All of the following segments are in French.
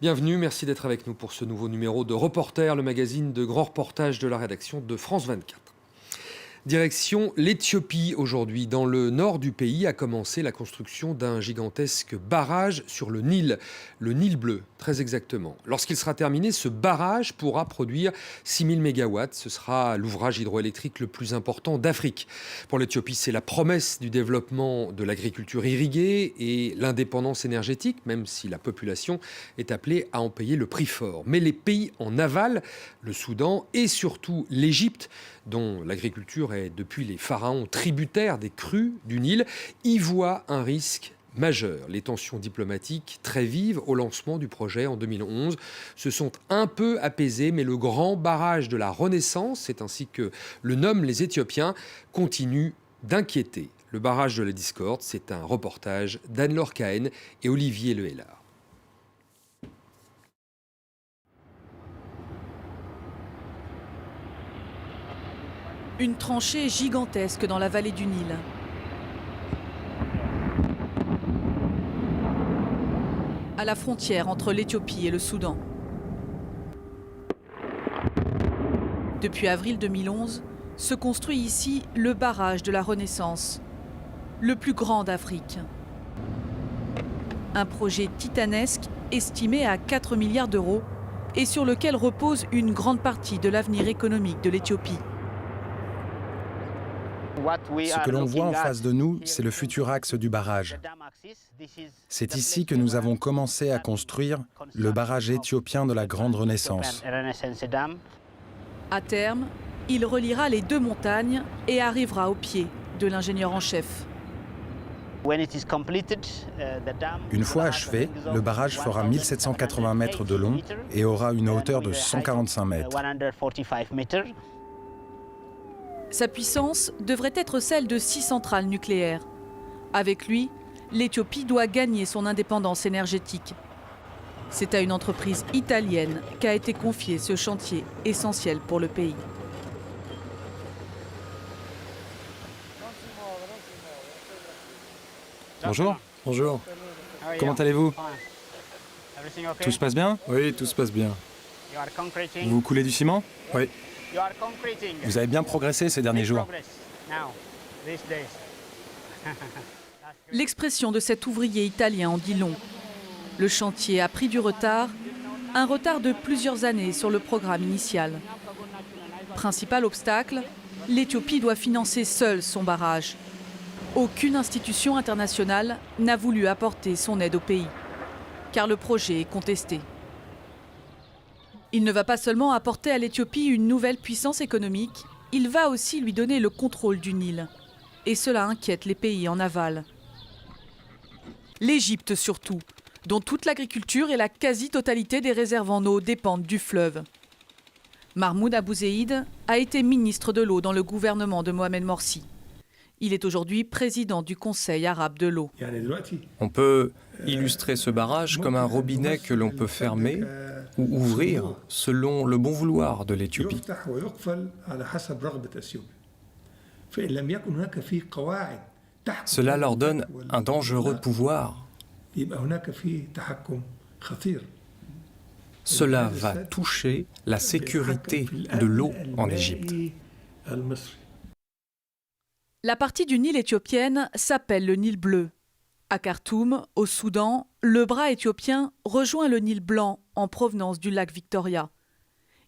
Bienvenue, merci d'être avec nous pour ce nouveau numéro de Reporter, le magazine de grands reportages de la rédaction de France 24. Direction l'Éthiopie aujourd'hui. Dans le nord du pays a commencé la construction d'un gigantesque barrage sur le Nil Bleu, très exactement. Lorsqu'il sera terminé, ce barrage pourra produire 6000 mégawatts. Ce sera l'ouvrage hydroélectrique le plus important d'Afrique. Pour l'Éthiopie, c'est la promesse du développement de l'agriculture irriguée et l'indépendance énergétique, même si la population est appelée à en payer le prix fort. Mais les pays en aval, le Soudan et surtout l'Égypte, dont l'agriculture est depuis les pharaons tributaire des crues du Nil, y voient un risque majeur. Les tensions diplomatiques très vives au lancement du projet en 2011 se sont un peu apaisées, mais le grand barrage de la Renaissance, c'est ainsi que le nomment les Éthiopiens, continue d'inquiéter. Le barrage de la discorde, c'est un reportage d'Anne-Laure Cahen et Olivier Lehellard. Une tranchée gigantesque dans la vallée du Nil. À la frontière entre l'Éthiopie et le Soudan. Depuis avril 2011, se construit ici le barrage de la Renaissance, le plus grand d'Afrique. Un projet titanesque estimé à 4 milliards d'euros et sur lequel repose une grande partie de l'avenir économique de l'Éthiopie. Ce que l'on voit en face de nous, c'est le futur axe du barrage. C'est ici que nous avons commencé à construire le barrage éthiopien de la Grande Renaissance. À terme, il reliera les deux montagnes et arrivera au pied de l'ingénieur en chef. Une fois achevé, le barrage fera 1780 mètres de long et aura une hauteur de 145 mètres. Sa puissance devrait être celle de 6 centrales nucléaires. Avec lui, l'Éthiopie doit gagner son indépendance énergétique. C'est à une entreprise italienne qu'a été confié ce chantier essentiel pour le pays. Bonjour. Bonjour. Comment allez-vous? Tout se passe bien? Oui, tout se passe bien. Vous coulez du ciment? Oui. Vous avez bien progressé ces derniers jours. L'expression de cet ouvrier italien en dit long. Le chantier a pris du retard, un retard de plusieurs années sur le programme initial. Principal obstacle, l'Éthiopie doit financer seule son barrage. Aucune institution internationale n'a voulu apporter son aide au pays, car le projet est contesté. Il ne va pas seulement apporter à l'Éthiopie une nouvelle puissance économique, il va aussi lui donner le contrôle du Nil. Et cela inquiète les pays en aval. L'Égypte surtout, dont toute l'agriculture et la quasi-totalité des réserves en eau dépendent du fleuve. Mahmoud Abou Zeid a été ministre de l'eau dans le gouvernement de Mohamed Morsi. Il est aujourd'hui président du Conseil arabe de l'eau. On peut illustrer ce barrage comme un robinet que l'on peut fermer ou ouvrir selon le bon vouloir de l'Éthiopie. Cela leur donne un dangereux pouvoir. Cela va toucher la sécurité de l'eau en Égypte. La partie du Nil éthiopienne s'appelle le Nil bleu. À Khartoum, au Soudan, le bras éthiopien rejoint le Nil blanc en provenance du lac Victoria.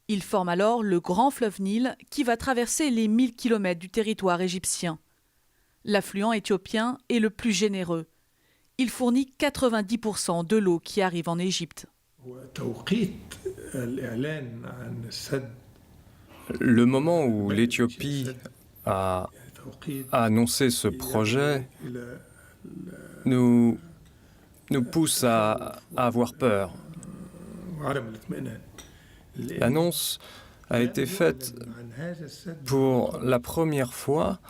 Il forme alors le grand fleuve Nil qui va traverser les 1000 km du territoire égyptien. L'affluent éthiopien est le plus généreux. Il fournit 90% de l'eau qui arrive en Égypte. Le moment où l'Éthiopie a annoncé ce projet nous pousse à avoir peur. L'annonce a été faite pour la première fois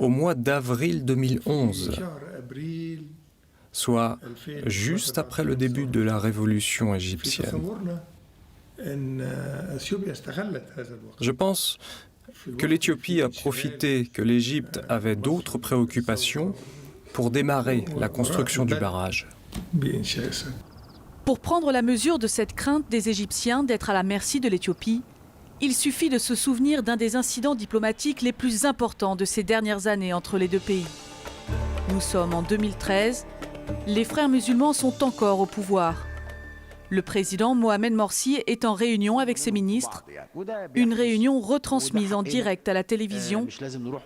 au mois d'avril 2011, soit juste après le début de la révolution égyptienne. Je pense que l'Éthiopie a profité que l'Égypte avait d'autres préoccupations pour démarrer la construction du barrage. Pour prendre la mesure de cette crainte des Égyptiens d'être à la merci de l'Éthiopie, il suffit de se souvenir d'un des incidents diplomatiques les plus importants de ces dernières années entre les deux pays. Nous sommes en 2013, les frères musulmans sont encore au pouvoir. Le président Mohamed Morsi est en réunion avec ses ministres, une réunion retransmise en direct à la télévision,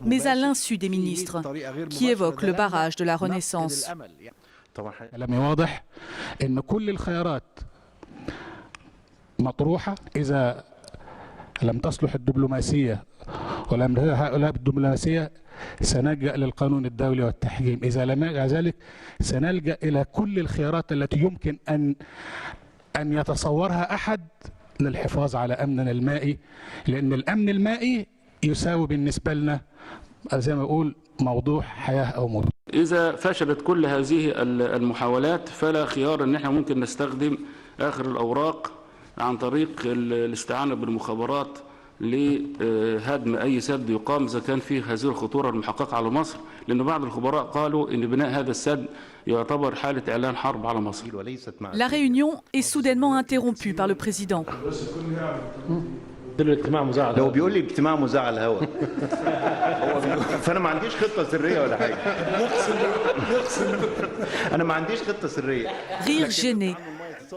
mais à l'insu des ministres, qui évoquent le barrage de la Renaissance. لم تصلح الدبلوماسية ولم هؤلاء بالدبلوماسية سنلجأ للقانون الدولي والتحكيم إذا لم يفعل ذلك سنلجأ إلى كل الخيارات التي يمكن أن يتصورها أحد للحفاظ على أمننا المائي لأن الأمن المائي يساوي بالنسبة لنا زي ما أقول موضوع حياة أو موت. إذا فشلت كل هذه المحاولات فلا خيار أن احنا ممكن نستخدم آخر الأوراق عن طريق الاستعانة بالمخابرات لهدم أي سد يقام إذا كان فيه هذه الخطورة المحققة على مصر لأن بعض الخبراء قالوا إن بناء هذا السد يعتبر حالة إعلان حرب على مصر. La réunion est soudainement interrompue par le président. لو بيقول لي اجتماع مذاع على الهواء فانا ما عنديش خطه سريه ولا حاجه انا ما عنديش خطه سريه. Rire gêné.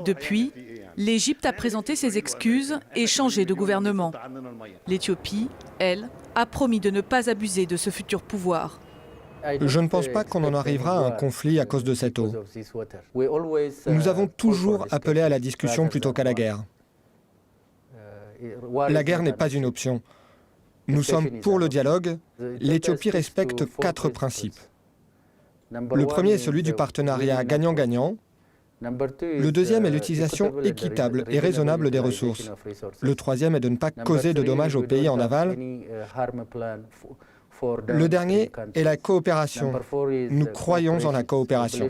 Depuis, l'Égypte a présenté ses excuses et changé de gouvernement. L'Éthiopie, elle, a promis de ne pas abuser de ce futur pouvoir. Je ne pense pas qu'on en arrivera à un conflit à cause de cette eau. Nous avons toujours appelé à la discussion plutôt qu'à la guerre. La guerre n'est pas une option. Nous sommes pour le dialogue. L'Éthiopie respecte 4 principes. Le premier est celui du partenariat gagnant-gagnant. Le deuxième est l'utilisation équitable et raisonnable des ressources. Le troisième est de ne pas causer de dommages aux pays en aval. Le dernier est la coopération. Nous croyons en la coopération.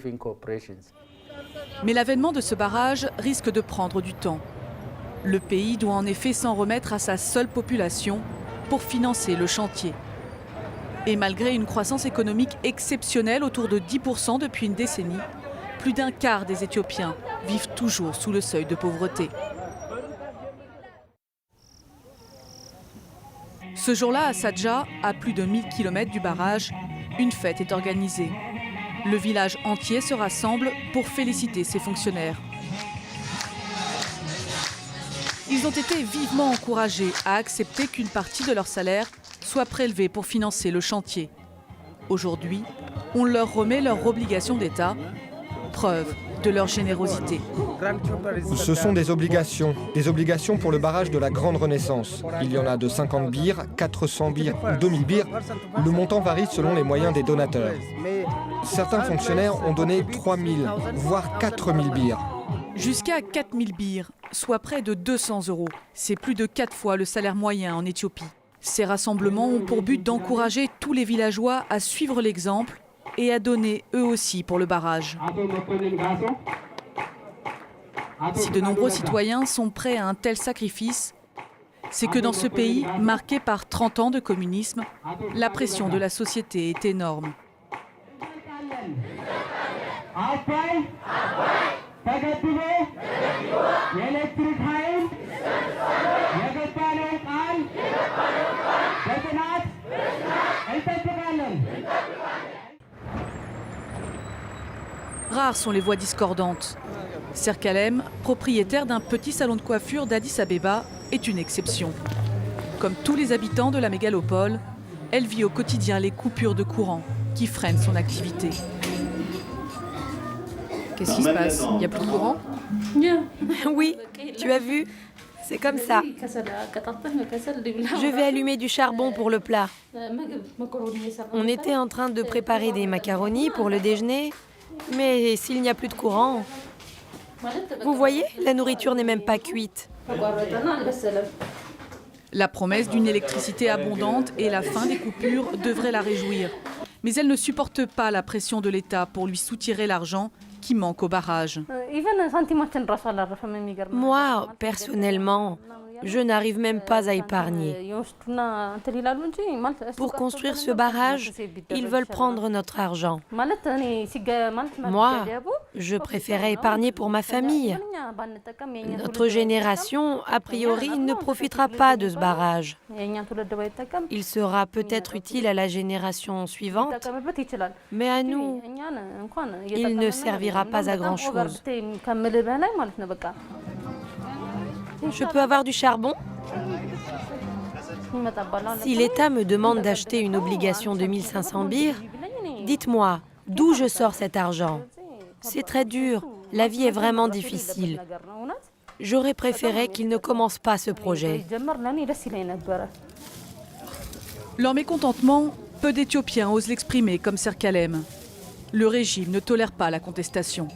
Mais l'avènement de ce barrage risque de prendre du temps. Le pays doit en effet s'en remettre à sa seule population pour financer le chantier. Et malgré une croissance économique exceptionnelle autour de 10% depuis une décennie, plus d'un quart des Éthiopiens vivent toujours sous le seuil de pauvreté. Ce jour-là, à Sadja, à plus de 1000 km du barrage, une fête est organisée. Le village entier se rassemble pour féliciter ses fonctionnaires. Ils ont été vivement encouragés à accepter qu'une partie de leur salaire soit prélevée pour financer le chantier. Aujourd'hui, on leur remet leur obligation d'État, preuve de leur générosité. Ce sont des obligations pour le barrage de la Grande Renaissance. Il y en a de 50 birres, 400 birres ou 2000 birres. Le montant varie selon les moyens des donateurs. Certains fonctionnaires ont donné 3000, voire 4000 birres. Jusqu'à 4000 birres, soit près de 200 €. C'est plus de 4 fois le salaire moyen en Éthiopie. Ces rassemblements ont pour but d'encourager tous les villageois à suivre l'exemple et à donner eux aussi pour le barrage. Si de nombreux citoyens sont prêts à un tel sacrifice, c'est que dans ce pays, marqué par 30 ans de communisme, la pression de la société est énorme. Rares sont les voix discordantes. Serkalem, propriétaire d'un petit salon de coiffure d'Addis Abeba, est une exception. Comme tous les habitants de la mégalopole, elle vit au quotidien les coupures de courant qui freinent son activité. Qu'est-ce qui se passe? Il n'y a plus de courant? Oui, tu as vu? C'est comme ça. Je vais allumer du charbon pour le plat. On était en train de préparer des macaronis pour le déjeuner, mais s'il n'y a plus de courant... Vous voyez, la nourriture n'est même pas cuite. La promesse d'une électricité abondante et la fin des coupures devraient la réjouir. Mais elle ne supporte pas la pression de l'État pour lui soutirer l'argent qui manque au barrage. Moi, personnellement, je n'arrive même pas à épargner. Pour construire ce barrage, ils veulent prendre notre argent. Moi, Je préférais épargner pour ma famille. Notre génération, a priori, ne profitera pas de ce barrage. Il sera peut-être utile à la génération suivante, mais à nous, il ne servira pas à grand-chose. Je peux avoir du charbon ? Si l'État me demande d'acheter une obligation de 1500 birr, dites-moi, d'où je sors cet argent ? C'est très dur, la vie est vraiment difficile. J'aurais préféré qu'il ne commence pas ce projet. Leur mécontentement, peu d'Éthiopiens osent l'exprimer comme Serkalem. Le régime ne tolère pas la contestation.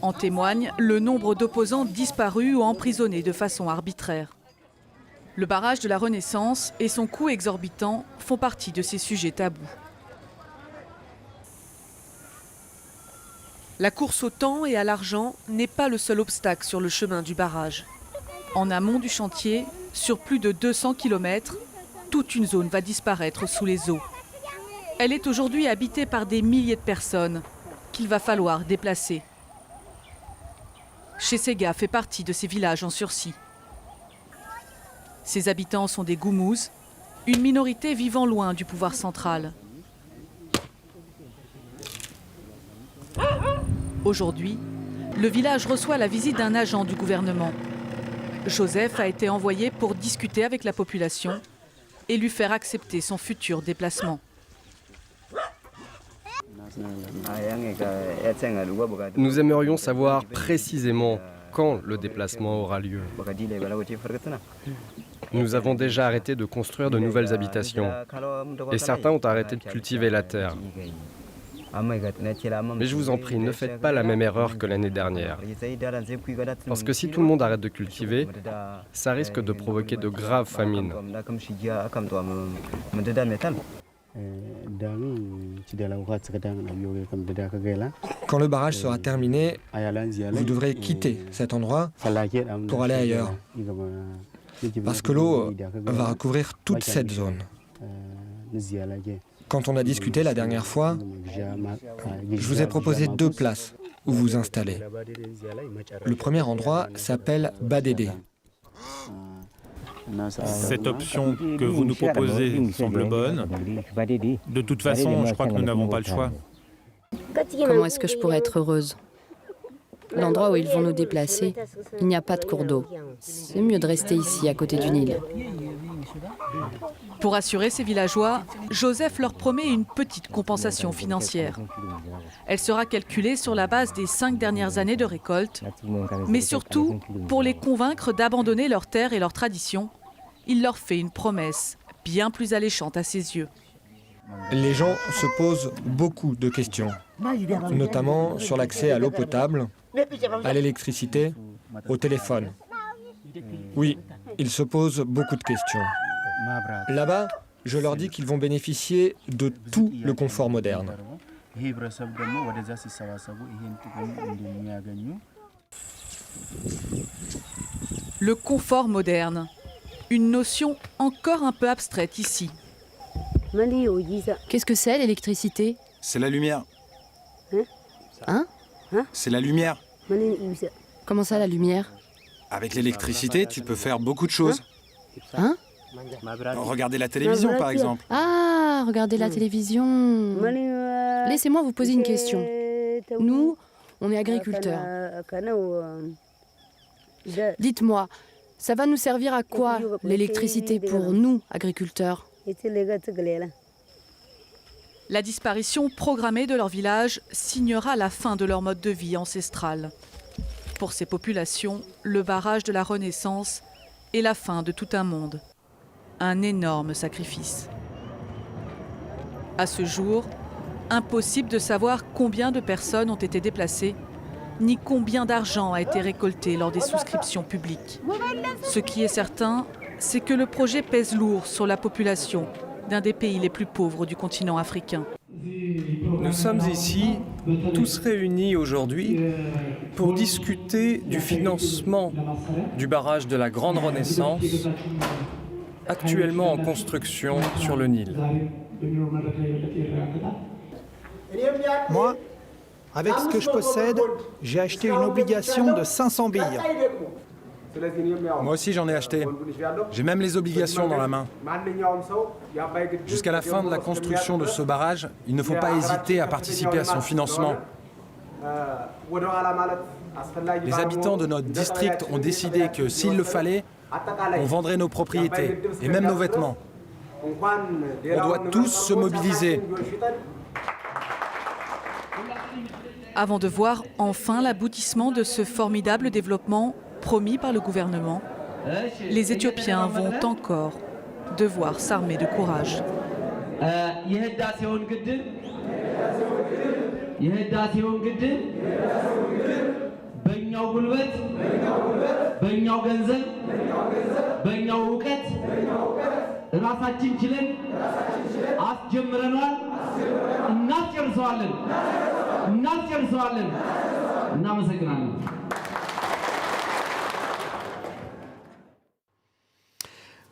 En témoigne le nombre d'opposants disparus ou emprisonnés de façon arbitraire. Le barrage de la Renaissance et son coût exorbitant font partie de ces sujets tabous. La course au temps et à l'argent n'est pas le seul obstacle sur le chemin du barrage. En amont du chantier, sur plus de 200 km, toute une zone va disparaître sous les eaux. Elle est aujourd'hui habitée par des milliers de personnes qu'il va falloir déplacer. Chessega fait partie de ces villages en sursis. Ses habitants sont des Goumouz, une minorité vivant loin du pouvoir central. Aujourd'hui, le village reçoit la visite d'un agent du gouvernement. Joseph a été envoyé pour discuter avec la population et lui faire accepter son futur déplacement. Nous aimerions savoir précisément quand le déplacement aura lieu. Nous avons déjà arrêté de construire de nouvelles habitations et certains ont arrêté de cultiver la terre. Mais je vous en prie, ne faites pas la même erreur que l'année dernière. Parce que si tout le monde arrête de cultiver, ça risque de provoquer de graves famines. Quand le barrage sera terminé, vous devrez quitter cet endroit pour aller ailleurs. Parce que l'eau va recouvrir toute cette zone. Quand on a discuté la dernière fois, je vous ai proposé 2 places où vous installer. Le premier endroit s'appelle Badédé. Cette option que vous nous proposez semble bonne. De toute façon, je crois que nous n'avons pas le choix. Comment est-ce que je pourrais être heureuse ? L'endroit où ils vont nous déplacer, il n'y a pas de cours d'eau. C'est mieux de rester ici, à côté du Nil. Pour assurer ces villageois, Joseph leur promet une petite compensation financière. Elle sera calculée sur la base des 5 dernières années de récolte, mais surtout pour les convaincre d'abandonner leurs terres et leurs traditions. Il leur fait une promesse bien plus alléchante à ses yeux. Les gens se posent beaucoup de questions, notamment sur l'accès à l'eau potable, à l'électricité, au téléphone. Oui, ils se posent beaucoup de questions. Là-bas, je leur dis qu'ils vont bénéficier de tout le confort moderne. Le confort moderne, une notion encore un peu abstraite ici. Qu'est-ce que c'est, l'électricité ? C'est la lumière. Hein ? C'est la lumière. Comment ça, la lumière ? Avec l'électricité, tu peux faire beaucoup de choses. Hein ? Regarder la télévision, par exemple. Ah, regardez la télévision. Laissez-moi vous poser une question. Nous, on est agriculteurs. Dites-moi, ça va nous servir à quoi, l'électricité, pour nous, agriculteurs ? La disparition programmée de leur village signera la fin de leur mode de vie ancestral. Pour ces populations, le barrage de la Renaissance est la fin de tout un monde. Un énorme sacrifice. À ce jour, impossible de savoir combien de personnes ont été déplacées, ni combien d'argent a été récolté lors des souscriptions publiques. Ce qui est certain, c'est que le projet pèse lourd sur la population d'un des pays les plus pauvres du continent africain. Nous sommes ici, tous réunis aujourd'hui, pour discuter du financement du barrage de la Grande Renaissance, actuellement en construction sur le Nil. Moi, Avec ce que je possède, j'ai acheté une obligation de 500 billes. Moi aussi j'en ai acheté. J'ai même les obligations dans la main. Jusqu'à la fin de la construction de ce barrage, il ne faut pas hésiter à participer à son financement. Les habitants de notre district ont décidé que s'il le fallait, on vendrait nos propriétés et même nos vêtements. On doit tous se mobiliser. Avant de voir enfin l'aboutissement de ce formidable développement promis par le gouvernement, les Éthiopiens vont encore devoir s'armer de courage.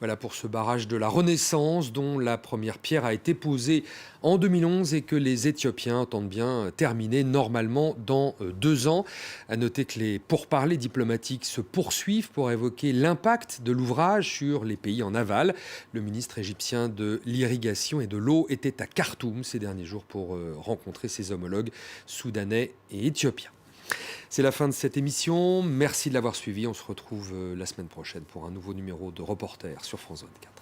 Voilà pour ce barrage de la Renaissance dont la première pierre a été posée en 2011 et que les Éthiopiens entendent bien terminer normalement dans 2 ans. À noter que les pourparlers diplomatiques se poursuivent pour évoquer l'impact de l'ouvrage sur les pays en aval. Le ministre égyptien de l'Irrigation et de l'Eau était à Khartoum ces derniers jours pour rencontrer ses homologues soudanais et éthiopiens. C'est la fin de cette émission. Merci de l'avoir suivi. On se retrouve la semaine prochaine pour un nouveau numéro de Reporter sur France 24.